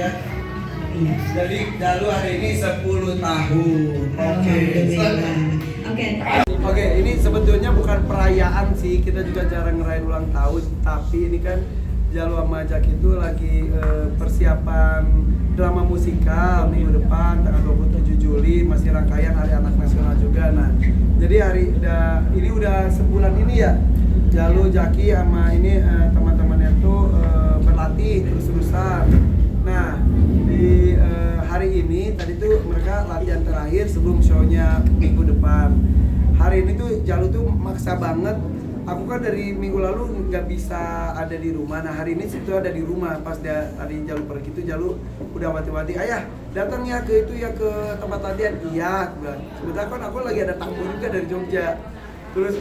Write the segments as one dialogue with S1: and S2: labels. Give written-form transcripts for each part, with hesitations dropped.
S1: ya. Jadi Jalu hari ini 10 tahun. Oke, ini sebetulnya bukan perayaan sih, kita juga jarang ngerayain ulang tahun, tapi ini kan Jalu sama Jack itu lagi persiapan drama musikal minggu depan tanggal 27 Juli, masih rangkaian Hari Anak Nasional juga. Nah, jadi ini udah sebulan ini ya, Jalu, Jaki sama ini teman-temannya tuh berlatih terus-terusan. Nah, di hari ini tadi tuh mereka latihan terakhir sebelum show-nya minggu depan. Hari ini tuh Jalu tuh maksa banget. Aku kan dari minggu lalu nggak bisa ada di rumah. Nah, hari ini situ ada di rumah. Pas tadi Jalu pergi itu Jalu udah mati-mati, ayah datang ya ke itu ya, ke tempat latihan. Iya, bilang. Sebentar kan aku lagi ada tamu juga dari Jogja. Terus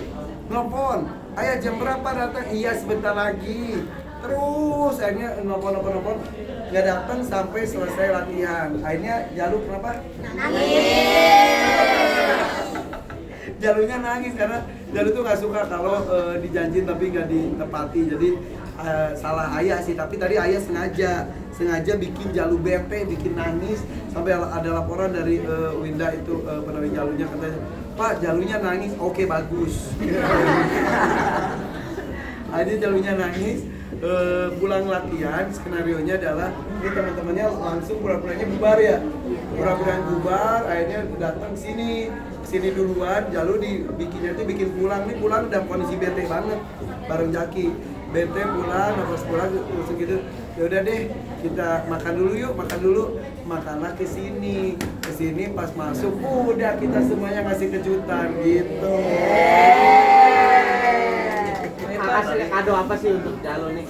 S1: nelfon, ayah jam berapa datang? Iya, sebentar lagi. Terus akhirnya nelfon nggak datang sampai selesai latihan. Akhirnya Jalu kenapa? Jalunya nangis karena Jalu tuh nggak suka kalau dijanjin tapi nggak ditepati. Jadi salah ayah sih, tapi tadi ayah sengaja bikin Jalu bete, bikin nangis sampai ada laporan dari Winda itu penawi Jalunya, katanya, Pak Jalunya nangis. Oke, bagus. Akhirnya Jalunya nangis. Pulang latihan, skenarionya adalah ini teman-temannya langsung pura-puranya bubar ya, pura-puranya bubar. Akhirnya datang sini duluan. Jalu dibikinnya tuh bikin pulang udah kondisi bete banget bareng Jaki, bete pulang, pas pulang terus gitu, ya udah deh kita makan dulu, makanlah kesini pas masuk udah kita semuanya ngasih kejutan gitu.
S2: Kado apa sih untuk Jalu nih?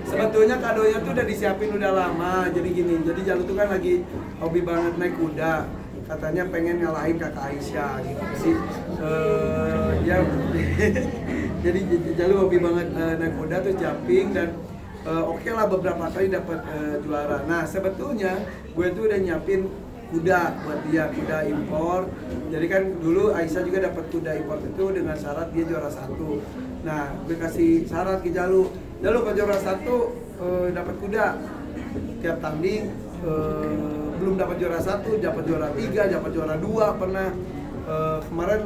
S1: Sebetulnya kadonya tuh udah disiapin udah lama. Jadi gini, jadi Jalu tuh kan lagi hobi banget naik kuda. Katanya pengen ngalahin kakak Aisyah gitu sih. Ya jadi Jalu hobi banget naik kuda tuh jumping dan oke lah beberapa kali dapat juara. Nah, sebetulnya gue tuh udah nyiapin kuda buat dia, kuda impor. Jadi kan dulu Aisyah juga dapat kuda impor itu dengan syarat dia juara 1. Nah, gue kasih syarat ke Jalu kalau juara 1 dapat kuda. Tiap tanding belum dapat juara 1, dapat juara 3, dapat juara 2 pernah. Kemarin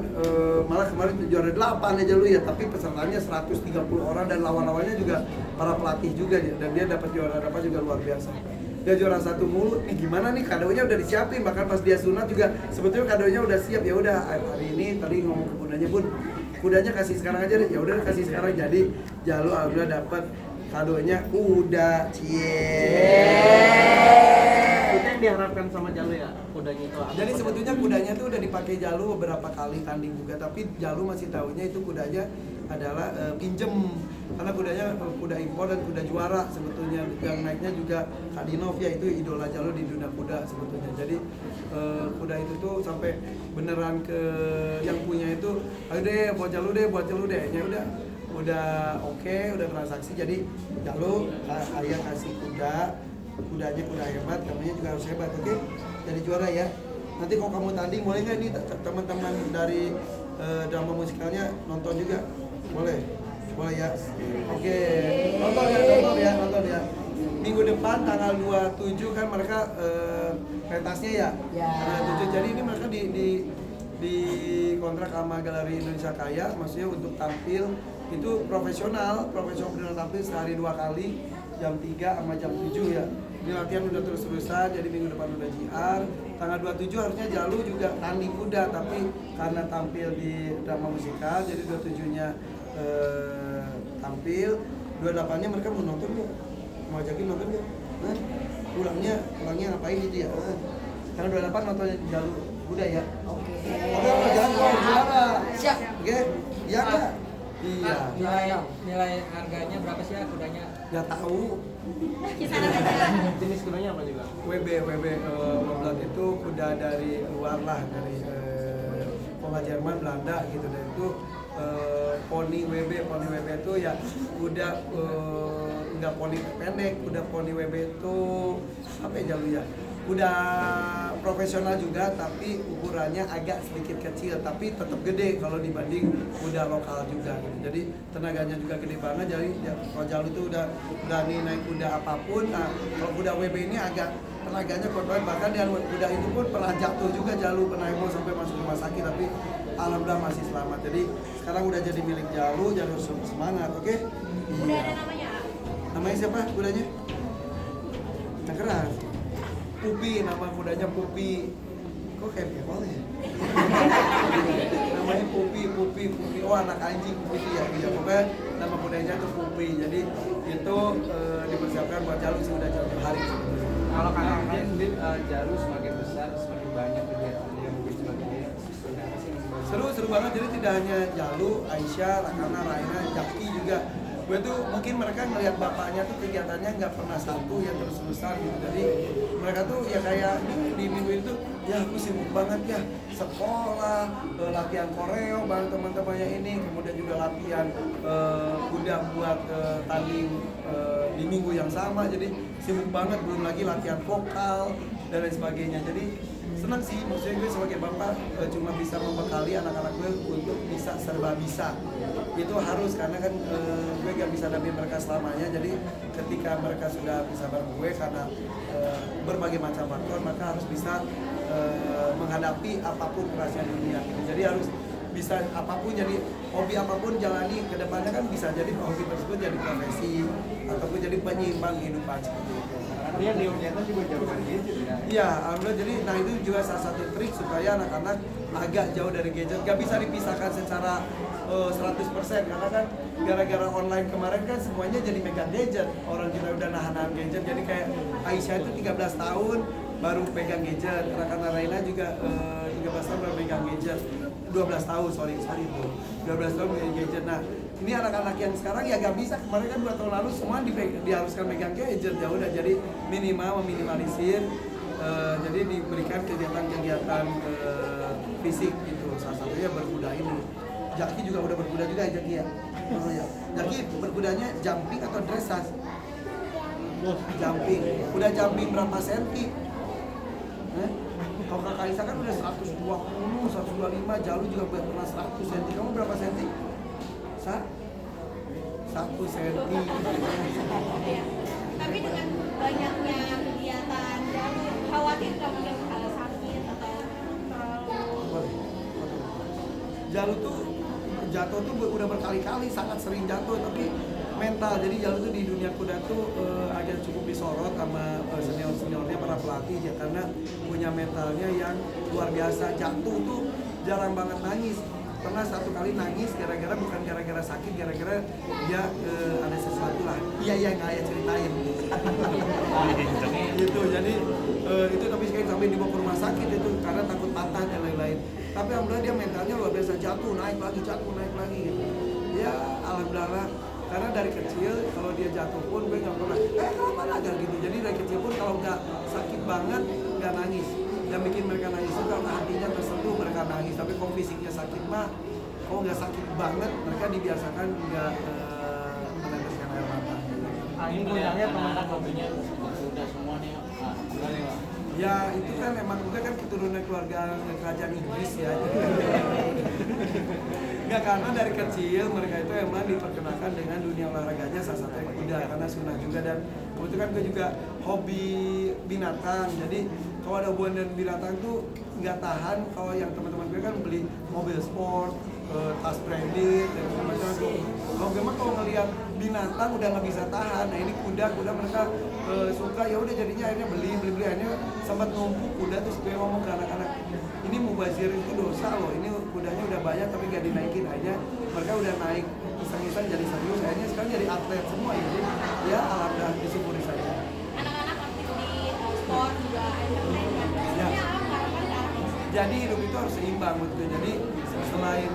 S1: juara 8 aja Jalu ya, tapi pesertanya 130 orang dan lawan-lawannya juga para pelatih juga ya, dan dia dapat juara juga luar biasa. Dia juara 1 mulu, nih gimana nih, kadonya udah disiapin, bahkan pas dia sunat juga sebetulnya kadonya udah siap. Ya udah hari ini tadi ngomong ke bundanya, Bun, kudanya kasih sekarang aja deh. Ya udah kasih sekarang. Jadi Jalu alhamdulillah dapat kadonya kuda.
S2: Itu yang diharapkan sama Jalu ya, kudanya itu apa?
S1: Jadi sebetulnya kudanya tuh udah dipakai Jalu beberapa kali tanding juga, tapi Jalu masih tahunya itu kudanya adalah pinjem, karena kudanya kuda impor dan kuda juara sebetulnya. Yang naiknya juga Kak Dinov ya, itu idola Jalu di dunia kuda sebetulnya. Jadi kuda itu tuh sampai beneran ke yang punya itu, ayo deh buat Jalu deh. Ya udah oke, udah transaksi. Jadi Jalu ayah kasih kudanya kuda hebat, namanya juga harus hebat, oke? Jadi juara ya. Nanti kalau kamu tanding boleh nggak nih teman-teman dari drama musikalnya nonton juga? Boleh ya. Oke. Nonton ya. Minggu depan tanggal 27 kan mereka pentasnya ya. Tanggal 7. Jadi ini mereka di kontrak sama Galeri Indonesia Kaya, maksudnya untuk tampil itu profesional tampil sehari 2 kali, jam 3 sama jam 7 ya. Ini latihan udah terus-terusan, jadi minggu depan udah JR. Tanggal 27 harusnya Jalu juga tanding kuda, tapi karena tampil di drama musikal, jadi 27-nya tampil. 28-nya mereka mau nonton nggak? Mau ajakin nonton nggak? Pulangnya ngapain gitu ya? Tanggal 28 nonton Jalu kuda ya? Oke, jangan juara. Siap. Oke, iya nggak? Iya.
S3: Nilai harganya berapa sih ya kudanya?
S1: Nggak tahu.
S3: Kisaran aja.
S2: Jenis kudanya apa juga?
S1: WB Woblat itu kuda dari luar lah, dari pola Jerman, Belanda gitu. Dan itu poni WB itu ya kuda nggak poni pendek, kuda poni WB itu apa ya Jalu ya? udah profesional juga, tapi ukurannya agak sedikit kecil, tapi tetap gede kalau dibanding kuda lokal juga gitu. Jadi tenaganya juga gede banget, jadi ya, kalau Jalu itu udah berani naik kuda apapun. Nah kalau kuda WB ini agak tenaganya kuat banget, bahkan dengan kuda itu pun pernah jatuh juga Jalu, pernah heboh sampai masuk rumah sakit, tapi alhamdulillah masih selamat. Jadi sekarang udah jadi milik Jalu harus semangat, oke?
S3: Udah ada namanya?
S1: Namanya siapa kudanya? Yang keras. Pupi, nama kudanya Pupi. Kok kayak kebal ya? Namanya Pupi. Oh anak anjing Pupi ya. Ya pokoknya nama kudanya tuh Pupi. Jadi itu dipersiapkan buat Jalu sih udah jauh hari sebetulnya.
S2: Kalau kakak mungkin Jalu semakin besar, semakin banyak kegiatan yang mungkin sebagainya.
S1: Seru banget, jadi tidak hanya Jalu, Aisyah, Rakana, Raina, Jaki juga. Gue tuh mungkin mereka ngelihat bapaknya tuh kegiatannya nggak pernah satu yang terus-terusan gitu. Jadi mereka tuh ya kayak di minggu itu ya aku sibuk banget ya, sekolah, latihan koreo bareng teman-temannya ini, kemudian juga latihan kuda buat tanding di minggu yang sama. Jadi sibuk banget, belum lagi latihan vokal dan lain sebagainya. Jadi senang sih, maksudnya gue sebagai bapak cuma bisa membekali anak-anak gue untuk bisa serba bisa. Itu harus, karena kan gue gak bisa dampingi mereka selamanya. Jadi ketika mereka sudah bisa bareng gue karena berbagai macam faktor, maka harus bisa menghadapi apapun kerasnya dunia gitu. Jadi harus bisa apapun, jadi hobi apapun jalani ke depannya, kan bisa jadi hobi tersebut jadi profesi ataupun jadi penyeimbang kehidupan seperti itu.
S2: Dia di Unjata juga jauh dari gadget ya?
S1: Iya, alhamdulillah. Jadi nah itu juga salah satu trik supaya anak-anak agak jauh dari gadget. Gak bisa dipisahkan secara 100%, karena kan gara-gara online kemarin kan semuanya jadi megang gadget. Orang kita udah nahan gadget, jadi kayak Aisyah itu 13 tahun baru pegang gadget, Rakana Raina juga 13 tahun baru pegang gadget. 12 tahun, sorry itu 12 tahun pegang gadget. Nah ini anak-anak yang sekarang ya gak bisa, kemarin kan 2 tahun lalu semua diharuskan megang gadget. Ya udah, jadi meminimalisir, jadi diberikan kegiatan-kegiatan fisik gitu, salah satunya berkuda ini. Jaki juga udah berkuda juga ya Jaki ya? Oh ya. Jaki berkudanya jumping atau dressage? Jumping. Udah jumping berapa senti? Kalau Kak Kaisa kan udah 120, 125, Jalu juga pernah 100 senti. Kamu berapa senti? 1 senti.
S3: Tapi dengan banyaknya kegiatan Jalu, khawatir kamu yang kalau sakit atau terlalu...
S1: Jalu tuh jatuh tuh udah berkali-kali, sangat sering jatuh, tapi mental. Jadi Jalu tuh di dunia kuda tuh agak cukup disorot sama senior-seniornya, para pelatih ya, karena punya mentalnya yang luar biasa. Jatuh tuh jarang banget nangis. Pernah 1 kali nangis bukan gara-gara sakit, gara-gara dia ada sesuatu lah. Iya nggak ya ceritain. Gitu. Jadi itu tapi sekali sampai dibawa ke rumah sakit itu karena takut patah dan lain-lain. Tapi alhamdulillah dia mentalnya luar biasa, jatuh naik lagi gitu. Ya alhamdulillah, karena dari kecil kalau dia jatuh pun gue nggak pernah kapan aja gitu. Jadi dari kecil pun kalau nggak sakit banget nggak nangis. Yang bikin mereka nangis itu karena hatinya tersentuh mereka nangis. Tapi kalau fisiknya sakit mah, kalau nggak sakit banget mereka dibiasakan nggak meneteskan air mata.
S2: Ini kudanya teman-teman
S4: hobinya kuda semua nih.
S1: Ya itu kan emang gue kan keturunan keluarga kerajaan Inggris ya. Nggak, karena dari kecil mereka itu emang diperkenalkan dengan dunia olahraganya salah satunya kuda, karena sunnah juga. Dan kebetulan gue juga hobi binatang, jadi kalau ada hubungan dengan binatang tuh nggak tahan. Kalau yang teman-teman gue kan beli mobil sport, tas branded dan macam-macam. Kalau gue mah kalau ngelihat binatang udah nggak bisa tahan. Nah ini kuda mereka suka, ya udah jadinya akhirnya beli akhirnya sempat numpuk kuda. Terus gue ngomong ke anak-anak, ini mubazir itu dosa loh, ini kudanya udah banyak tapi gak dinaikin. Akhirnya mereka udah naik iseng-iseng jadi serius, akhirnya sekarang jadi atlet semua ya. Ya alhamdulillah disyukuri saja.
S3: Anak-anak aktif di sport juga entertain kan? Sebenarnya harapan ke arah itu.
S1: Jadi hidup itu harus seimbang gitu. Jadi selain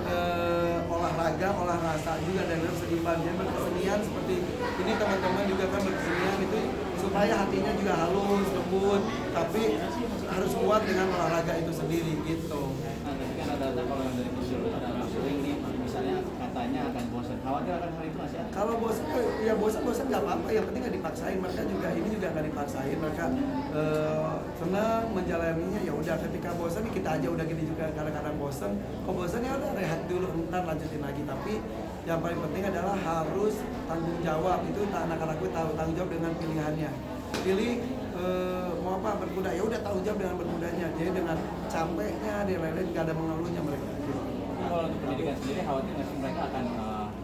S1: olahraga, olah rasa juga, dan harus seimbang. Jadi berkesenian seperti ini, teman-teman juga kan berkesenian itu supaya hatinya juga halus, lembut, tapi harus kuat dengan olahraga itu sendiri gitu.
S4: Nah, tapi kan ada kalau dari kecil ada anak sering nih, misalnya katanya akan bosan. Khawatir akan hal itu nggak sih?
S1: Kalau bosan ya bosan nggak apa-apa, yang penting nggak dipaksain. Mereka juga ini juga nggak dipaksain, mereka senang menjalaninya. Ya udah, ketika bosan kita aja udah gini juga kadang-kadang bosan. Kalau bosan ya udah rehat dulu, entar lanjutin lagi. Tapi yang paling penting adalah harus tanggung jawab. Itu anak-anakku tahu tanggung jawab dengan pilihannya. Pilih mau apa, berkuda, ya udah tanggung jawab dengan berkudanya. Jadi dengan capeknya dia lain-lain gak ada mengeluhnya mereka.
S4: Nah, kalau untuk pendidikan sendiri khawatir nggak sih mereka akan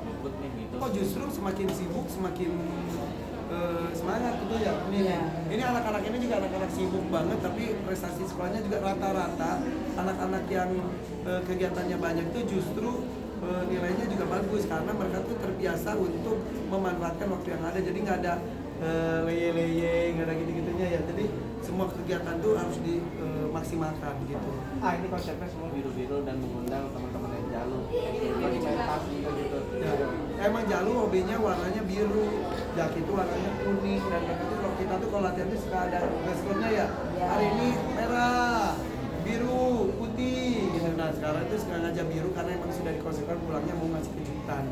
S4: luput nih gitu?
S1: Oh, justru semakin sibuk semakin semangat gitu ya. Ini anak-anak ini juga anak-anak sibuk banget, tapi prestasi sekolahnya juga rata-rata anak-anak yang kegiatannya banyak itu justru nilainya juga bagus karena mereka tuh terbiasa untuk memanfaatkan waktu yang ada. Jadi nggak ada leye-leye, nggak ada gitu-gitunya ya. Jadi semua kegiatan tuh harus dimaksimalkan gitu.
S2: Ini konsepnya semua biru-biru dan mengundang teman-teman yang jalur dokumentasi gitu.
S1: Ya, emang Jalu hobinya warnanya biru, Jaki itu warnanya kuning, dan mereka tuh kalau kita tuh kalau latihan tuh suka ada dress code-nya ya. Hari ini merah, biru, putih gitu. Nah sekarang itu sengaja biru karena emang sudah dikonsepkan pulangnya mau ngasih kejutan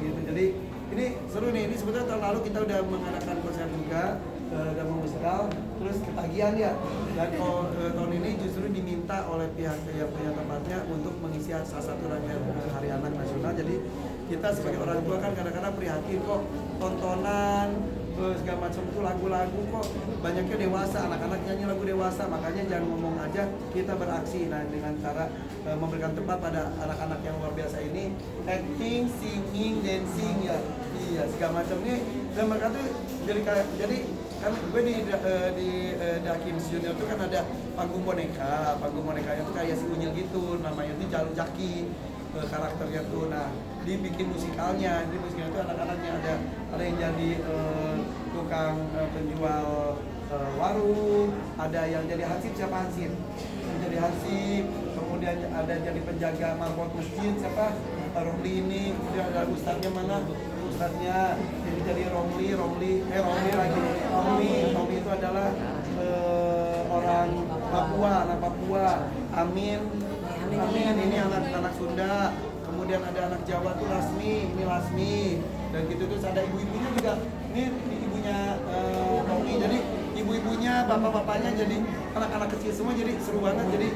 S1: gitu. Jadi ini seru nih, ini sebetulnya tahun lalu kita udah mengadakan konser juga drama musikal, terus ketagihan ya. Dan tahun ini justru diminta oleh pihak tempatnya untuk mengisi salah satu rangkaian Hari Anak Nasional. Jadi kita sebagai orang tua kan kadang-kadang prihatin kok tontonan segala macam itu lagu-lagu kok banyaknya dewasa, anak-anak nyanyi lagu dewasa. Makanya jangan ngomong aja, kita beraksi. Nah dengan cara memberikan tempat pada anak-anak yang luar biasa ini, acting, singing, dancing ya, iya segala macam ini. Dan mereka tuh jadi kan gue di Dakins Junior tuh kan ada panggung bonekanya tuh kayak si Unyil gitu, namanya tuh Jalu Jaki karakternya tuh. Nah dibikin musikalnya, jadi musikalnya tuh anak-anaknya ada yang jadi tukang penjual warung, ada yang jadi hansip, siapa hansip? Yang jadi hansip, kemudian ada jadi penjaga marbot masjid, siapa? Romli ini, kemudian ada ustadznya mana? Ustadznya jadi Romli lagi. Romli itu adalah orang Papua, anak Papua. Amin ini anak Sunda. Kemudian ada anak Jawa tuh Lasmi, ini Lasmi. Dan gitu terus ada ibu-ibunya juga. Ini ibunya Romli. Jadi ibu-ibunya, bapak-bapaknya jadi anak-anak kecil semua, jadi seru banget. Jadi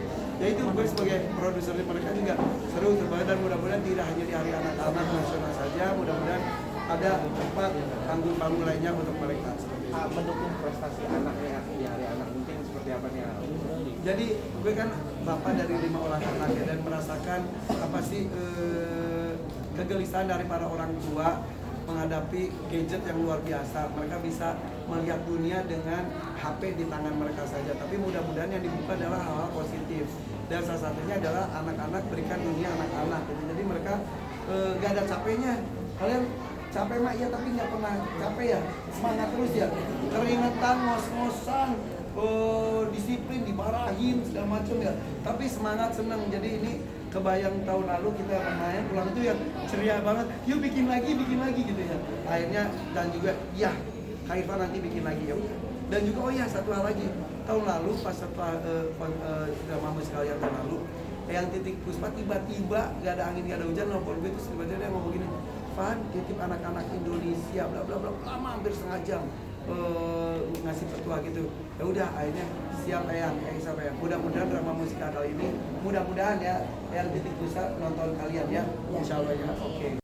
S1: ya itu gue sebagai produser mereka juga seru terbaik, dan mudah-mudahan tidak hanya di Hari Anak-anak Nasional saja, mudah-mudahan ada tempat panggung-panggung lainnya untuk mereka.
S2: Mendukung prestasi anaknya di Hari Anak mungkin seperti apa nih?
S1: Jadi gue kan bapak dari 5 orang anak ya, dan merasakan apa sih kegelisahan dari para orang tua menghadapi gadget yang luar biasa. Mereka bisa melihat dunia dengan HP di tangan mereka saja, tapi mudah-mudahan yang dibuka adalah hal-hal positif, dan salah satunya adalah anak-anak, berikan dunia anak-anak gitu. Jadi mereka gak ada capeknya. Kalian capek mah iya, tapi nggak pernah capek ya, semangat terus ya, keringetan, ngos-ngosan, disiplin, dimarahin segala macam ya, tapi semangat, senang. Jadi ini kebayang tahun lalu kita main pulang itu ya ceria banget, yuk bikin lagi gitu ya. Akhirnya dan juga ya Kak Irfan nanti bikin lagi ya. Dan juga oh ya satu hal lagi, tahun lalu pas setelah drama musikal yang tahun lalu, yang Titik Puspa tiba-tiba gak ada angin gak ada hujan nelfon gue, terus tiba-tiba dia ngomong gini, Van, titip anak-anak Indonesia bla bla bla, lama hampir setengah jam ngasih petua gitu. Ya udah akhirnya siap Eyang, siapa ya, mudah-mudahan drama musikal kali ini mudah-mudahan ya yang Titik Puspa nonton kalian ya, insyaallah ya. Oke.